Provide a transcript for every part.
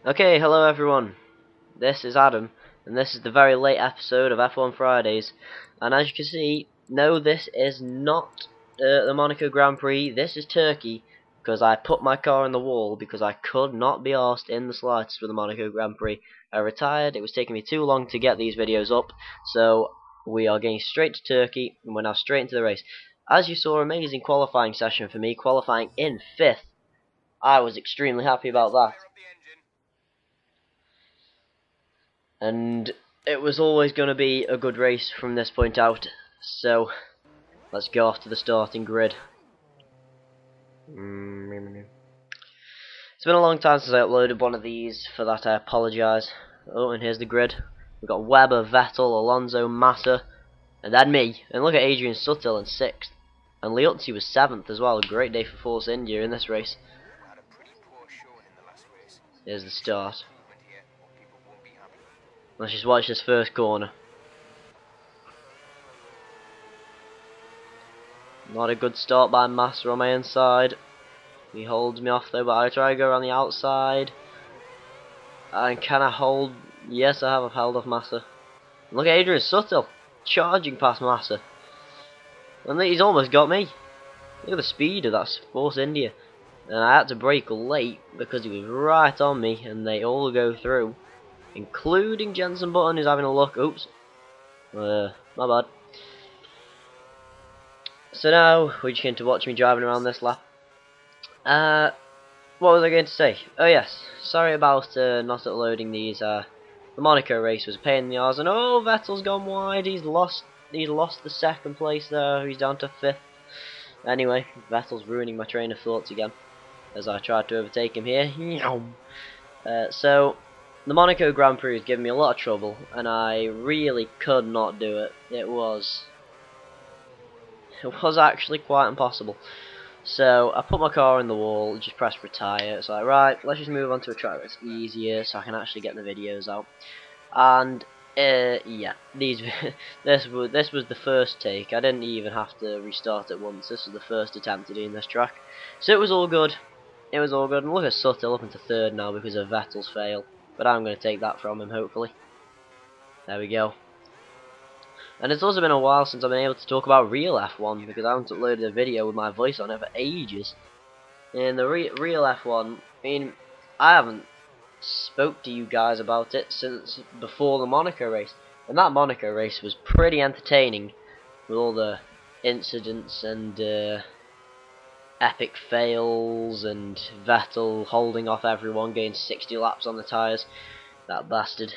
Okay, hello everyone. This is Adam, and this is the very late episode of F1 Fridays. And as you can see, no, this is not the Monaco Grand Prix. This is Turkey, because I put my car in the wall because I could not be arsed in the slightest with the Monaco Grand Prix. I retired. It was taking me too long to get these videos up, so we are getting straight to Turkey, and we're now straight into the race. As you saw, amazing qualifying session for me, qualifying in 5th. I was extremely happy about that. And it was always going to be a good race from this point out, so let's go off to the starting grid. It's been a long time since I uploaded one of these, for that I apologise. Oh, and here's the grid. We've got Webber, Vettel, Alonso, Massa, and then me. And look at Adrian Sutil in 6th. And Liuzzi was 7th as well. Great day for Force India in this race. Here's the start. Let's just watch this first corner. Not a good start by Massa on my inside. He holds me off though, but I try to go around the outside. And can I hold? Yes, I have. I've held off Massa. Look at Adrian Sutil charging past Massa. And he's almost got me. Look at the speed of that Force India. And I had to brake late because he was right on me, and they all go through. Including Jenson Button, who's having a look. Oops. My bad. So now we're just going to watch me driving around this lap. What was I going to say? Oh yes, sorry about not uploading these. The Monaco race was a pain in the arse, and oh, Vettel's gone wide. He's lost the 2nd place there. He's down to 5th. Anyway, Vettel's ruining my train of thoughts again as I tried to overtake him here. So the Monaco Grand Prix has given me a lot of trouble, and I really could not do it. It was actually quite impossible. So I put my car in the wall, just pressed retire. It's like, right, let's just move on to a track that's easier so I can actually get the videos out. And yeah, this was the first take. I didn't even have to restart it once. This was the first attempt to do this track. So it was all good. It was all good. And look at Sutil up into 3rd now because of Vettel's fail. But I'm going to take that from him, hopefully. There we go. And it's also been a while since I've been able to talk about real F1 because I haven't uploaded a video with my voice on it for ages. In the real F1, I mean, I haven't spoke to you guys about it since before the Monaco race. And that Monaco race was pretty entertaining with all the incidents and epic fails and Vettel holding off everyone, getting 60 laps on the tyres. That bastard.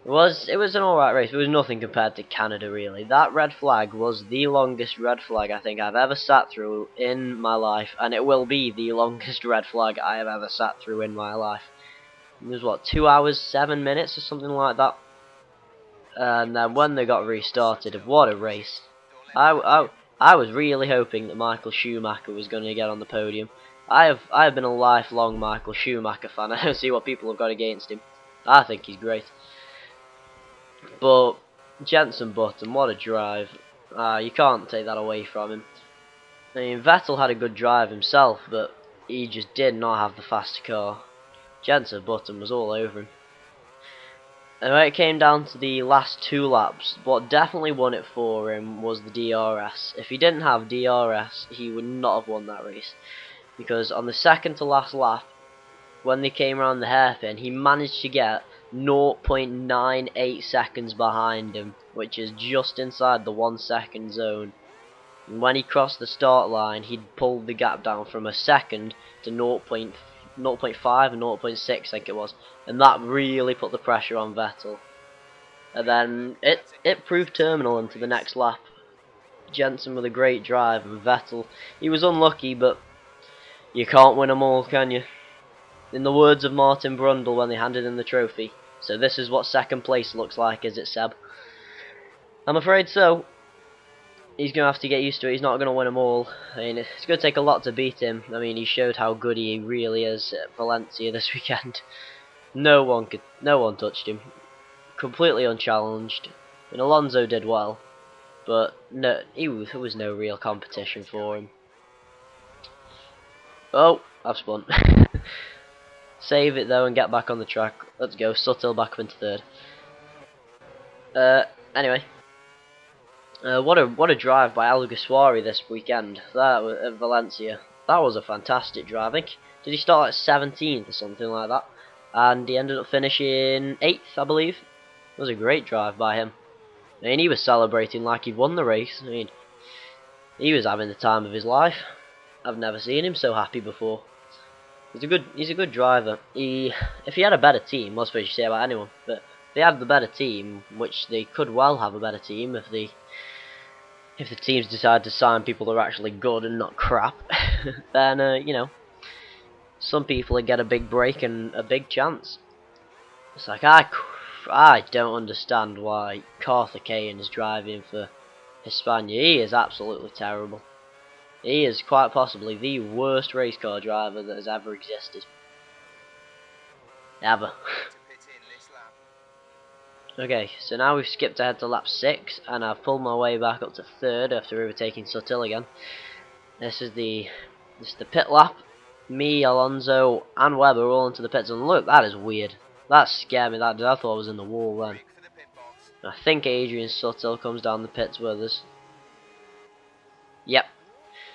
It was an alright race. It was nothing compared to Canada, really. That red flag was the longest red flag I think I've ever sat through in my life, and it will be the longest red flag I have ever sat through in my life. It was what, 2 hours 7 minutes or something like that. And then when they got restarted, what a race! I was really hoping that Michael Schumacher was going to get on the podium. I have been a lifelong Michael Schumacher fan. I don't see what people have got against him. I think he's great. But Jenson Button, what a drive. You can't take that away from him. I mean, Vettel had a good drive himself, but he just did not have the faster car. Jenson Button was all over him. And when it came down to the last 2 laps, what definitely won it for him was the DRS. If he didn't have DRS, he would not have won that race. Because on the 2nd to last lap, when they came around the hairpin, he managed to get 0.98 seconds behind him, which is just inside the 1 second zone. And when he crossed the start line, he'd pulled the gap down from a second to 0.5 or 0.6, I think it was, and that really put the pressure on Vettel. And then it proved terminal into the next lap. Jenson with a great drive, and Vettel, he was unlucky, but you can't win them all, can you? In the words of Martin Brundle when they handed him the trophy. So this is what 2nd place looks like, is it, Seb? I'm afraid so. He's going to have to get used to it. He's not going to win them all. I mean, it's going to take a lot to beat him. I mean, he showed how good he really is at Valencia this weekend. No one touched him. Completely unchallenged. And Alonso did well, but no, there was no real competition for him. Oh, I've spun. Save it though and get back on the track. Let's go. Suttil back up into third. Anyway. What a drive by Alguersuari this weekend. That was at Valencia. That was a fantastic drive. I think, did he start at 17th or something like that? And he ended up finishing 8th, I believe. It was a great drive by him. I mean, he was celebrating like he'd won the race. I mean, he was having the time of his life. I've never seen him so happy before. He's a good driver. If he had a better team, that's what you say about anyone. But if they had the better team, which they could well have a better team if the teams decide to sign people that are actually good and not crap, then you know, some people would get a big break and a big chance. It's like I don't understand why Carthagena is driving for Hispania. He is absolutely terrible. He is quite possibly the worst race car driver that has ever existed. Ever. Okay, so now we've skipped ahead to lap 6, and I've pulled my way back up to 3rd after overtaking Suttil again. This is the pit lap. Me, Alonso, and Webber are all into the pits, and look, that is weird. That scared me. That I thought I was in the wall then. I think Adrian Suttil comes down the pits with us. Yep.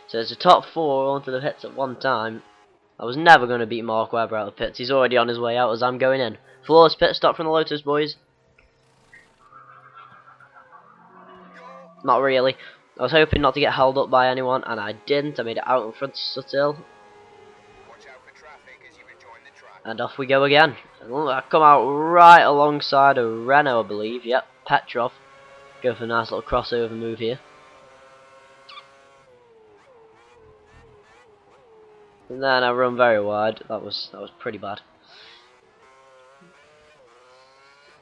So there's a top 4 all into the pits at one time. I was never going to beat Mark Webber out of the pits. He's already on his way out as I'm going in. Flawless pit stop from the Lotus boys. Not really. I was hoping not to get held up by anyone, and I didn't. I made it out in front of Suttil. And off we go again. I come out right alongside a Renault, I believe. Yep, Petrov. Go for a nice little crossover move here. And then I run very wide. That was pretty bad.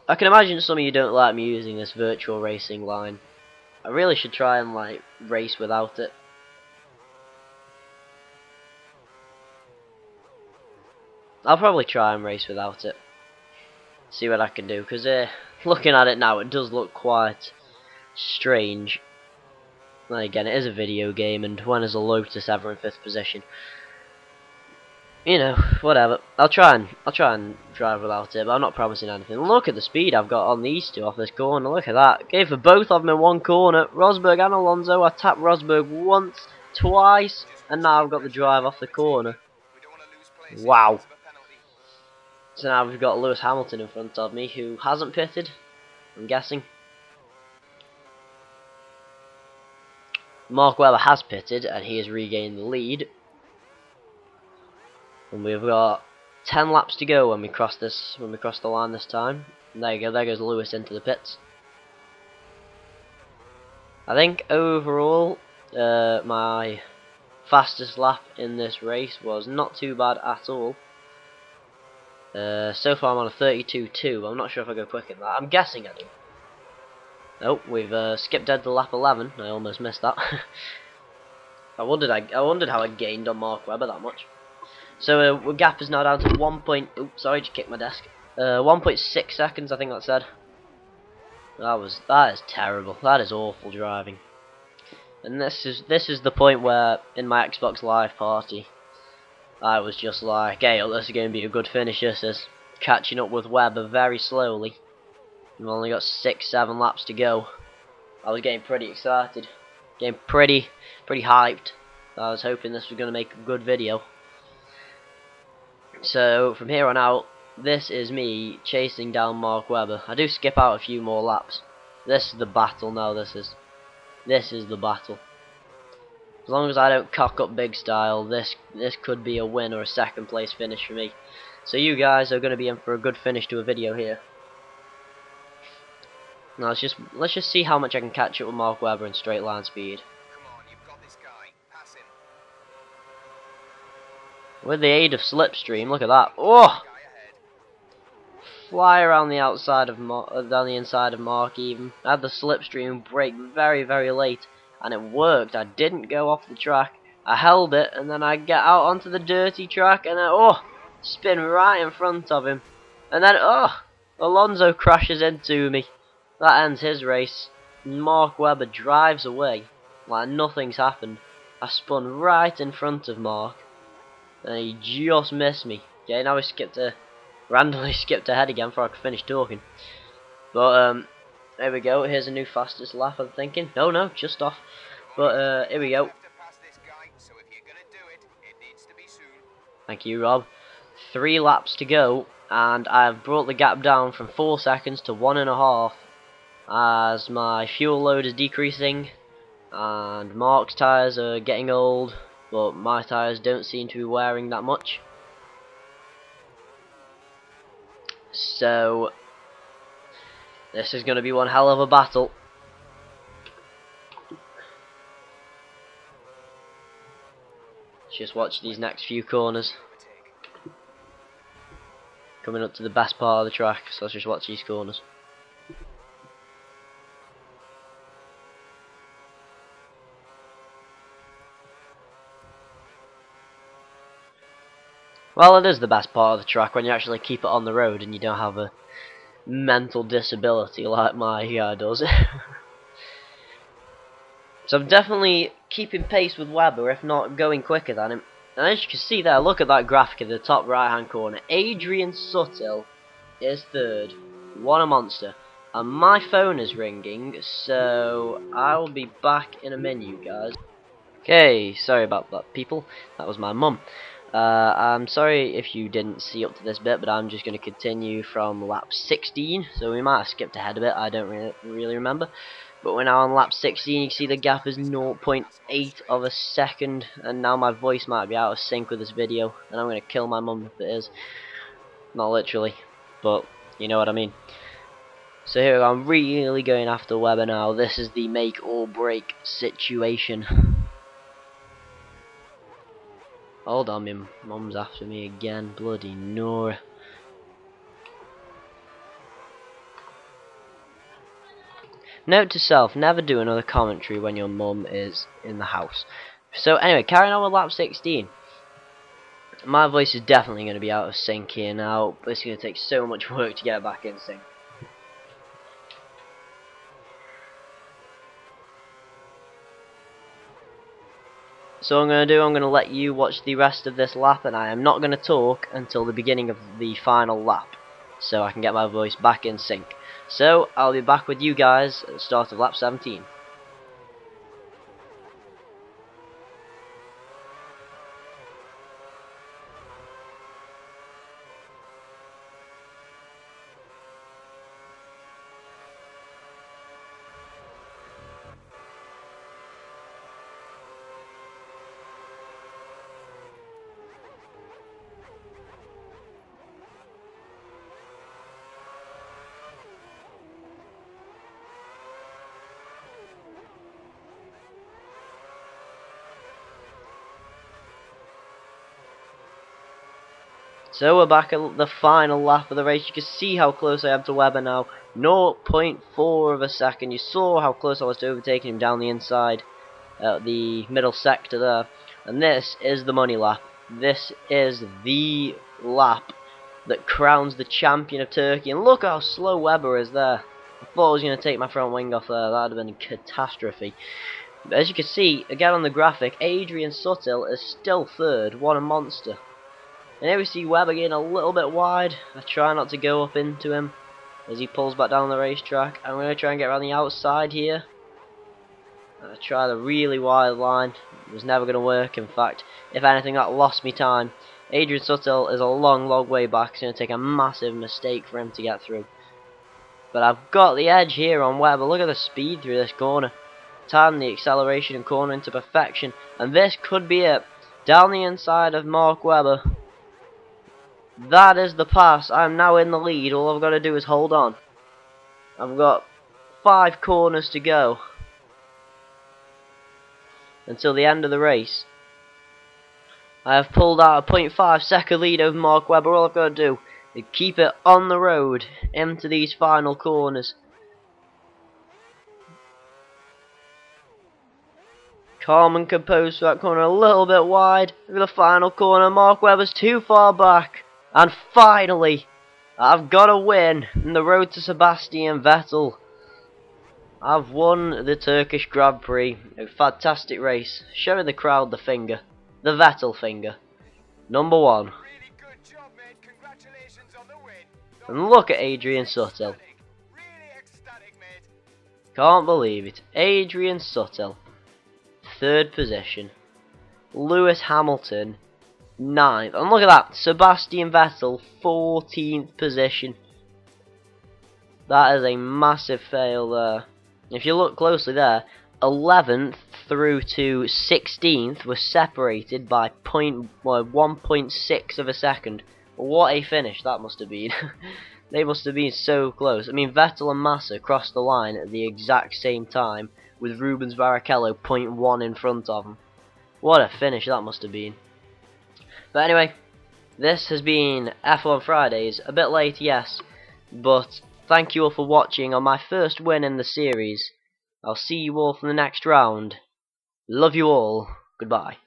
I can imagine some of you don't like me using this virtual racing line. I really should try and like race without it. I'll probably try and race without it. See what I can do, because looking at it now, it does look quite strange. Then again, it is a video game, and when is a Lotus ever in 5th position? You know, whatever. I'll try and drive without it, but I'm not promising anything. Look at the speed I've got on these two off this corner. Look at that. Gave for both of them in one corner. Rosberg and Alonso. I tapped Rosberg once, twice, and now I've got the drive off the corner. Wow. So now we've got Lewis Hamilton in front of me, who hasn't pitted, I'm guessing. Mark Webber has pitted, and he has regained the lead. And we've got 10 laps to go when we cross the line this time. And there you go, there goes Lewis into the pits. I think overall, my fastest lap in this race was not too bad at all. So far I'm on a 32.2. I'm not sure if I go quicker than that. I'm guessing I do. Oh, we've skipped ahead to lap 11. I almost missed that. I wondered how I gained on Mark Webber that much. So our gap is now down to 1. Oops, sorry, just kicked my desk. 1.6 seconds, I think that said. That is terrible. That is awful driving. And this is the point where in my Xbox Live party, I was just like, hey, this is going to be a good finish. This is catching up with Webber very slowly. We've only got 6-7 laps to go. I was getting pretty excited, getting pretty hyped. I was hoping this was going to make a good video. So from here on out, this is me chasing down Mark Webber. I do skip out a few more laps. This is the battle now. This is the battle. As long as I don't cock up big style, this could be a win or a 2nd place finish for me. So you guys are going to be in for a good finish to a video here. Now let's just see how much I can catch up with Mark Webber in straight line speed. Come on, you've got this guy. Pass him. With the aid of slipstream, look at that. Oh! Fly around the outside of down the inside of Mark even. I had the slipstream brake very late, and it worked. I didn't go off the track. I held it, and then I get out onto the dirty track, and then spin right in front of him, and then Alonso crashes into me. That ends his race. Mark Webber drives away like nothing's happened. I spun right in front of Mark, and he just missed me. Okay, now we randomly skipped ahead again before I could finish talking. But there we go. Here's a new fastest lap. I'm thinking. No, just off. But here we go. Thank you, Rob. 3 laps to go, and I've brought the gap down from 4 seconds to 1.5 as my fuel load is decreasing, and Mark's tyres are getting old, but my tyres don't seem to be wearing that much. So this is going to be one hell of a battle. Just watch these next few corners. Coming up to the best part of the track, so let's just watch these corners. Well, it is the best part of the track when you actually keep it on the road and you don't have a mental disability like my guy does. So I'm definitely keeping pace with Webber, if not going quicker than him. And as you can see there, look at that graphic in the top right hand corner. Adrian Suttill is third. What a monster. And my phone is ringing, so I'll be back in a minute, guys. Okay, sorry about that, people. That was my mum. I'm sorry if you didn't see up to this bit, but I'm just going to continue from lap 16. So we might have skipped ahead a bit, I don't really remember. But we're now on lap 16, you can see the gap is 0.8 of a second. And now my voice might be out of sync with this video. And I'm going to kill my mum if it is. Not literally, but you know what I mean. So here I'm really going after Webber now. This is the make or break situation. Hold on, my mum's after me again. Bloody Nora. Note to self, never do another commentary when your mum is in the house. So anyway, carrying on with lap 16. My voice is definitely going to be out of sync here now. It's going to take so much work to get back in sync. So I'm going to let you watch the rest of this lap, and I am not going to talk until the beginning of the final lap, so I can get my voice back in sync. So I'll be back with you guys at the start of lap 17. So we're back at the final lap of the race. You can see how close I am to Webber now. 0.4 of a second. You saw how close I was to overtaking him down the inside, the middle sector there. And this is the money lap. This is the lap that crowns the champion of Turkey. And look how slow Webber is there. I thought I was going to take my front wing off there. That would have been a catastrophe. But as you can see, again on the graphic, Adrian Suttill is still third. What a monster. And here we see Webber getting a little bit wide. I try not to go up into him as he pulls back down the racetrack. I'm going to try and get around the outside here. I try the really wide line. It was never going to work. In fact, if anything, that lost me time. Adrian Suttill is a long way back. It's going to take a massive mistake for him to get through. But I've got the edge here on Webber. Look at the speed through this corner. Time the acceleration and corner into perfection. And this could be it. Down the inside of Mark Webber. That is the pass. I'm now in the lead. All I've got to do is hold on. I've got 5 corners to go until the end of the race. I have pulled out a 0.5 second lead over Mark Webber. All I've got to do is keep it on the road into these final corners. Calm and composed for that corner, a little bit wide. For the final corner, Mark Webber's too far back. And finally, I've got a win in the road to Sebastian Vettel. I've won the Turkish Grand Prix. A fantastic race. Showing the crowd the finger. The Vettel finger. Number 1. Really good job, mate. Congratulations on the win. And look at Adrian Suttle. Really ecstatic, mate. Can't believe it. Adrian Suttle, 3rd position. Lewis Hamilton, 9th. And look at that. Sebastian Vettel, 14th position. That is a massive fail there. If you look closely there, 11th through to 16th was separated by 1.6 of a second. What a finish that must have been. They must have been so close. I mean, Vettel and Massa crossed the line at the exact same time, with Rubens Barrichello 0.1 in front of them. What a finish that must have been. But anyway, this has been F1 Fridays. A bit late, yes, but thank you all for watching on my first win in the series. I'll see you all for the next round. Love you all. Goodbye.